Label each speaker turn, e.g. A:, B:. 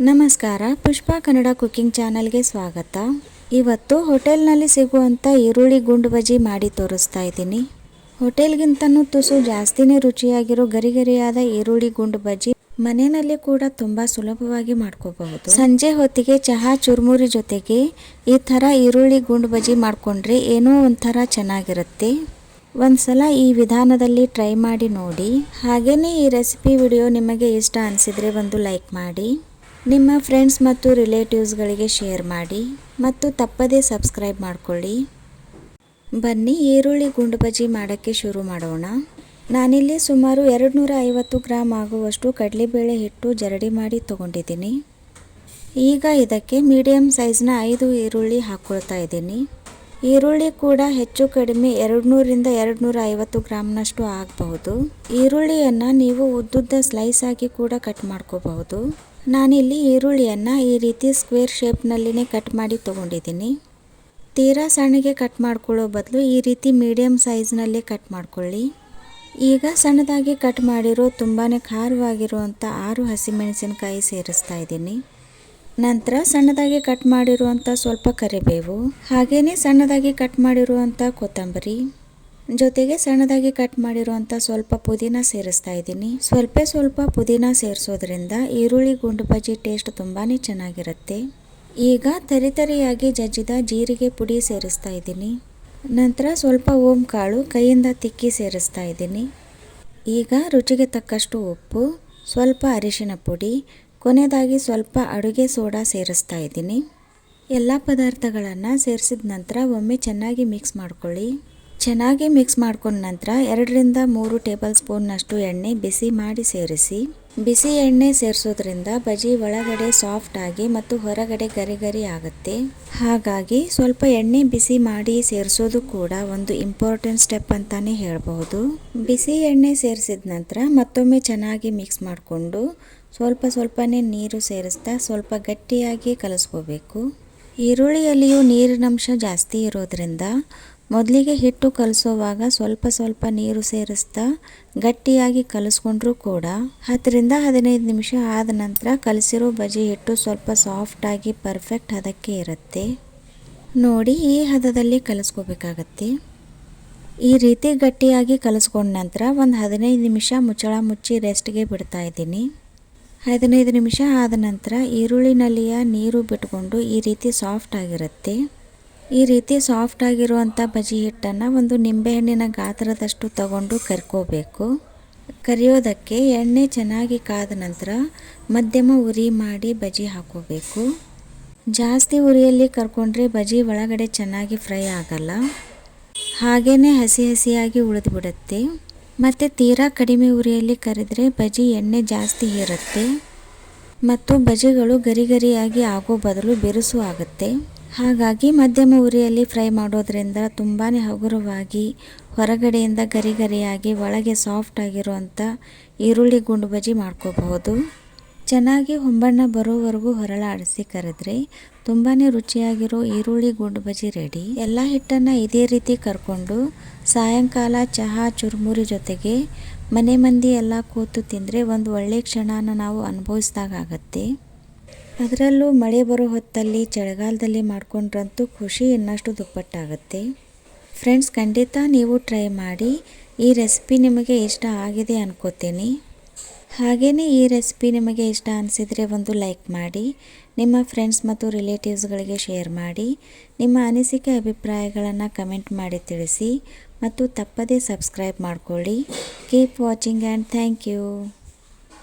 A: ನಮಸ್ಕಾರ, ಪುಷ್ಪಾ ಕನ್ನಡ ಕುಕಿಂಗ್ ಚಾನಲ್ಗೆ ಸ್ವಾಗತ. ಇವತ್ತು ಹೋಟೆಲ್ನಲ್ಲಿ ಸಿಗುವಂಥ ಈರುಳ್ಳಿ ಗುಂಡು ಬಜ್ಜಿ ಮಾಡಿ ತೋರಿಸ್ತಾ ಇದ್ದೀನಿ. ಹೋಟೆಲ್ಗಿಂತನೂ ತುಸು ಜಾಸ್ತಿನೇ ರುಚಿಯಾಗಿರೋ ಗರಿಗರಿಯಾದ ಈರುಳ್ಳಿ ಗುಂಡು ಬಜ್ಜಿ ಮನೆಯಲ್ಲಿ ಕೂಡ ತುಂಬ ಸುಲಭವಾಗಿ ಮಾಡ್ಕೋಬಹುದು. ಸಂಜೆ ಹೊತ್ತಿಗೆ ಚಹಾ ಚುರುಮುರಿ ಜೊತೆಗೆ ಈ ಥರ ಈರುಳ್ಳಿ ಗುಂಡು ಬಜ್ಜಿ ಮಾಡಿಕೊಂಡ್ರೆ ಏನೋ ಒಂಥರ ಚೆನ್ನಾಗಿರುತ್ತೆ. ಒಂದ್ಸಲ ಈ ವಿಧಾನದಲ್ಲಿ ಟ್ರೈ ಮಾಡಿ ನೋಡಿ. ಹಾಗೆಯೇ ಈ ರೆಸಿಪಿ ವಿಡಿಯೋ ನಿಮಗೆ ಇಷ್ಟ ಅನಿಸಿದರೆ ಒಂದು ಲೈಕ್ ಮಾಡಿ, ನಿಮ್ಮ ಫ್ರೆಂಡ್ಸ್ ಮತ್ತು ರಿಲೇಟಿವ್ಸ್ಗಳಿಗೆ ಶೇರ್ ಮಾಡಿ ಮತ್ತು ತಪ್ಪದೇ ಸಬ್ಸ್ಕ್ರೈಬ್ ಮಾಡಿಕೊಳ್ಳಿ. ಬನ್ನಿ ಈರುಳ್ಳಿ ಗುಂಡು ಬಜ್ಜಿ ಮಾಡೋಕ್ಕೆ ಶುರು ಮಾಡೋಣ. ನಾನಿಲ್ಲಿ ಸುಮಾರು 250 ಗ್ರಾಮ್ ಆಗುವಷ್ಟು ಕಡಲೆಬೇಳೆ ಹಿಟ್ಟು ಜರಡಿ ಮಾಡಿ ತೊಗೊಂಡಿದ್ದೀನಿ. ಈಗ ಇದಕ್ಕೆ ಮೀಡಿಯಮ್ ಸೈಜ್ನ 5 ಈರುಳ್ಳಿ ಹಾಕ್ಕೊಳ್ತಾ ಇದ್ದೀನಿ. ಈರುಳ್ಳಿ ಕೂಡ ಹೆಚ್ಚು ಕಡಿಮೆ 200ರಿಂದ 250 ಗ್ರಾಮ್ನಷ್ಟು ಆಗಬಹುದು. ಈರುಳ್ಳಿಯನ್ನು ನೀವು ಉದ್ದುದ್ದ ಸ್ಲೈಸ್ ಆಗಿ ಕೂಡ ಕಟ್ ಮಾಡ್ಕೋಬಹುದು. ನಾನಿಲ್ಲಿ ಈರುಳ್ಳಿಯನ್ನು ಈ ರೀತಿ ಸ್ಕ್ವೇರ್ ಶೇಪ್ನಲ್ಲಿನೇ ಕಟ್ ಮಾಡಿ ತೊಗೊಂಡಿದ್ದೀನಿ. ತೀರಾ ಸಣ್ಣಗೆ ಕಟ್ ಮಾಡ್ಕೊಳ್ಳೋ ಬದಲು ಈ ರೀತಿ ಮೀಡಿಯಮ್ ಸೈಜ್ನಲ್ಲಿ ಕಟ್ ಮಾಡ್ಕೊಳ್ಳಿ. ಈಗ ಸಣ್ಣದಾಗಿ ಕಟ್ ಮಾಡಿರೋ ತುಂಬಾ ಖಾರವಾಗಿರುವಂಥ 6 ಹಸಿಮೆಣಸಿನಕಾಯಿ ಸೇರಿಸ್ತಾ ಇದ್ದೀನಿ. ನಂತರ ಸಣ್ಣದಾಗಿ ಕಟ್ ಮಾಡಿರುವಂಥ ಸ್ವಲ್ಪ ಕರಿಬೇವು, ಹಾಗೆಯೇ ಸಣ್ಣದಾಗಿ ಕಟ್ ಮಾಡಿರುವಂಥ ಕೊತ್ತಂಬರಿ, ಜೊತೆಗೆ ಸಣ್ಣದಾಗಿ ಕಟ್ ಮಾಡಿರುವಂಥ ಸ್ವಲ್ಪ ಪುದೀನ ಸೇರಿಸ್ತಾ ಇದ್ದೀನಿ. ಸ್ವಲ್ಪ ಪುದೀನ ಸೇರಿಸೋದ್ರಿಂದ ಈರುಳ್ಳಿ ಗುಂಡು ಬಜ್ಜಿ ಟೇಸ್ಟ್ ತುಂಬಾ ಚೆನ್ನಾಗಿರುತ್ತೆ. ಈಗ ತರಿಯಾಗಿ ಜಜ್ಜಿದ ಜೀರಿಗೆ ಪುಡಿ ಸೇರಿಸ್ತಾ ಇದ್ದೀನಿ. ನಂತರ ಸ್ವಲ್ಪ ಓಂ ಕಾಳು ಕೈಯಿಂದ ತಿಕ್ಕಿ ಸೇರಿಸ್ತಾ ಇದ್ದೀನಿ. ಈಗ ರುಚಿಗೆ ತಕ್ಕಷ್ಟು ಉಪ್ಪು, ಸ್ವಲ್ಪ ಅರಿಶಿನ ಪುಡಿ, ಕೊನೆಯದಾಗಿ ಸ್ವಲ್ಪ ಅಡುಗೆ ಸೋಡಾ ಸೇರಿಸ್ತಾ ಇದ್ದೀನಿ. ಎಲ್ಲ ಪದಾರ್ಥಗಳನ್ನು ಸೇರಿಸಿದ ನಂತರ ಒಮ್ಮೆ ಚೆನ್ನಾಗಿ ಮಿಕ್ಸ್ ಮಾಡ್ಕೊಳ್ಳಿ. ಚೆನ್ನಾಗಿ ಮಿಕ್ಸ್ ಮಾಡ್ಕೊಂಡ ನಂತರ 2ರಿಂದ 3 ಟೇಬಲ್ ಸ್ಪೂನ್ನಷ್ಟು ಎಣ್ಣೆ ಬಿಸಿ ಮಾಡಿ ಸೇರಿಸಿ. ಬಿಸಿ ಎಣ್ಣೆ ಸೇರಿಸೋದ್ರಿಂದ ಬಜ್ಜಿ ಒಳಗಡೆ ಸಾಫ್ಟ್ ಆಗಿ ಮತ್ತು ಹೊರಗಡೆ ಗರಿ ಆಗುತ್ತೆ. ಹಾಗಾಗಿ ಸ್ವಲ್ಪ ಎಣ್ಣೆ ಬಿಸಿ ಮಾಡಿ ಸೇರಿಸೋದು ಕೂಡ ಒಂದು ಇಂಪಾರ್ಟೆಂಟ್ ಸ್ಟೆಪ್ ಅಂತಾನೆ ಹೇಳ್ಬಹುದು. ಬಿಸಿ ಎಣ್ಣೆ ಸೇರಿಸಿದ ನಂತರ ಮತ್ತೊಮ್ಮೆ ಚೆನ್ನಾಗಿ ಮಿಕ್ಸ್ ಮಾಡಿಕೊಂಡು ಸ್ವಲ್ಪನೇ ನೀರು ಸೇರಿಸ್ತಾ ಸ್ವಲ್ಪ ಗಟ್ಟಿಯಾಗಿ ಕಲಿಸ್ಕೋಬೇಕು. ಈರುಳ್ಳಿಯಲ್ಲಿಯೂ ನೀರಿನಂಶ ಜಾಸ್ತಿ ಇರೋದ್ರಿಂದ ಮೊದಲಿಗೆ ಹಿಟ್ಟು ಕಲಿಸೋವಾಗ ಸ್ವಲ್ಪ ನೀರು ಸೇರಿಸ್ತಾ ಗಟ್ಟಿಯಾಗಿ ಕಲಿಸ್ಕೊಂಡ್ರೂ ಕೂಡ 10ರಿಂದ 15 ನಿಮಿಷ ಆದ ನಂತರ ಕಲಸಿರೋ ಬಜ್ಜಿ ಹಿಟ್ಟು ಸ್ವಲ್ಪ ಸಾಫ್ಟಾಗಿ ಪರ್ಫೆಕ್ಟ್ ಹದಕ್ಕೆ ಇರುತ್ತೆ. ನೋಡಿ, ಈ ಹದದಲ್ಲಿ ಕಲಿಸ್ಕೋಬೇಕಾಗತ್ತೆ. ಈ ರೀತಿ ಗಟ್ಟಿಯಾಗಿ ಕಲಿಸ್ಕೊಂಡ ನಂತರ ಒಂದು 15 ನಿಮಿಷ ಮುಚ್ಚಳ ಮುಚ್ಚಿ ರೆಸ್ಟ್ಗೆ ಬಿಡ್ತಾ ಇದ್ದೀನಿ. 15 ನಿಮಿಷ ಆದ ನಂತರ ಈರುಳ್ಳಿನಲ್ಲಿಯ ನೀರು ಬಿಟ್ಕೊಂಡು ಈ ರೀತಿ ಸಾಫ್ಟ್ ಆಗಿರುತ್ತೆ. ಈ ರೀತಿ ಸಾಫ್ಟ್ ಆಗಿರುವಂಥ ಬಜ್ಜಿ ಹಿಟ್ಟನ್ನು ಒಂದು ನಿಂಬೆಹಣ್ಣಿನ ಗಾತ್ರದಷ್ಟು ತಗೊಂಡು ಕರ್ಕೋಬೇಕು. ಕರಿಯೋದಕ್ಕೆ ಎಣ್ಣೆ ಚೆನ್ನಾಗಿ ಕಾದ ನಂತರ ಮಧ್ಯಮ ಉರಿ ಮಾಡಿ ಬಜ್ಜಿ ಹಾಕೋಬೇಕು. ಜಾಸ್ತಿ ಉರಿಯಲ್ಲಿ ಕರ್ಕೊಂಡ್ರೆ ಬಜ್ಜಿ ಒಳಗಡೆ ಚೆನ್ನಾಗಿ ಫ್ರೈ ಆಗಲ್ಲ, ಹಾಗೇ ಹಸಿಯಾಗಿ ಉಳಿದ್ಬಿಡುತ್ತೆ. ಮತ್ತು ತೀರಾ ಕಡಿಮೆ ಉರಿಯಲ್ಲಿ ಕರಿದ್ರೆ ಬಜ್ಜಿ ಎಣ್ಣೆ ಜಾಸ್ತಿ ಇರುತ್ತೆ ಮತ್ತು ಬಜ್ಜಿಗಳು ಗರಿಯಾಗಿ ಆಗೋ ಬದಲು ಬಿರುಸು ಆಗುತ್ತೆ. ಹಾಗಾಗಿ ಮಧ್ಯಮ ಉರಿಯಲ್ಲಿ ಫ್ರೈ ಮಾಡೋದ್ರಿಂದ ತುಂಬಾ ಹಗುರವಾಗಿ ಹೊರಗಡೆಯಿಂದ ಗರಿಯಾಗಿ ಒಳಗೆ ಸಾಫ್ಟ್ ಆಗಿರುವಂಥ ಈರುಳ್ಳಿ ಗುಂಡು ಬಜ್ಜಿ ಮಾಡ್ಕೋಬಹುದು. ಚೆನ್ನಾಗಿ ಹೊಂಬಣ್ಣ ಬರೋವರೆಗೂ ಹೊರಳಾಡಿಸಿ ಕರೆದ್ರೆ ತುಂಬಾ ರುಚಿಯಾಗಿರೋ ಈರುಳ್ಳಿ ಗುಂಡು ಬಜ್ಜಿ ರೆಡಿ. ಎಲ್ಲ ಹಿಟ್ಟನ್ನು ಇದೇ ರೀತಿ ಕರ್ಕೊಂಡು ಸಾಯಂಕಾಲ ಚಹಾ ಚುರುಮುರಿ ಜೊತೆಗೆ ಮನೆ ಮಂದಿ ಎಲ್ಲ ಕೂತು ತಿಂದರೆ ಒಂದು ಒಳ್ಳೆಯ ಕ್ಷಣನ ನಾವು ಅನುಭವಿಸ್ದಾಗತ್ತೆ. ಅದರಲ್ಲೂ ಮಳೆ ಬರೋ ಹೊತ್ತಲ್ಲಿ ಚಳಿಗಾಲದಲ್ಲಿ ಮಾಡ್ಕೊಂಡ್ರಂತೂ ಖುಷಿ ಇನ್ನಷ್ಟು ದುಪ್ಪಟ್ಟಾಗುತ್ತೆ. ಫ್ರೆಂಡ್ಸ್, ಖಂಡಿತ ನೀವು ಟ್ರೈ ಮಾಡಿ. ಈ ರೆಸಿಪಿ ನಿಮಗೆ ಇಷ್ಟ ಆಗಿದೆ ಅನ್ಕೋತೀನಿ. ಹಾಗೆಯೇ ಈ ರೆಸಿಪಿ ನಿಮಗೆ ಇಷ್ಟ ಅನಿಸಿದರೆ ಒಂದು ಲೈಕ್ ಮಾಡಿ, ನಿಮ್ಮ ಫ್ರೆಂಡ್ಸ್ ಮತ್ತು ರಿಲೇಟಿವ್ಸ್ಗಳಿಗೆ ಶೇರ್ ಮಾಡಿ, ನಿಮ್ಮ ಅನಿಸಿಕೆ ಅಭಿಪ್ರಾಯಗಳನ್ನು ಕಮೆಂಟ್ ಮಾಡಿ ತಿಳಿಸಿ ಮತ್ತು ತಪ್ಪದೇ ಸಬ್ಸ್ಕ್ರೈಬ್ ಮಾಡ್ಕೊಳ್ಳಿ. Keep watching and thank you.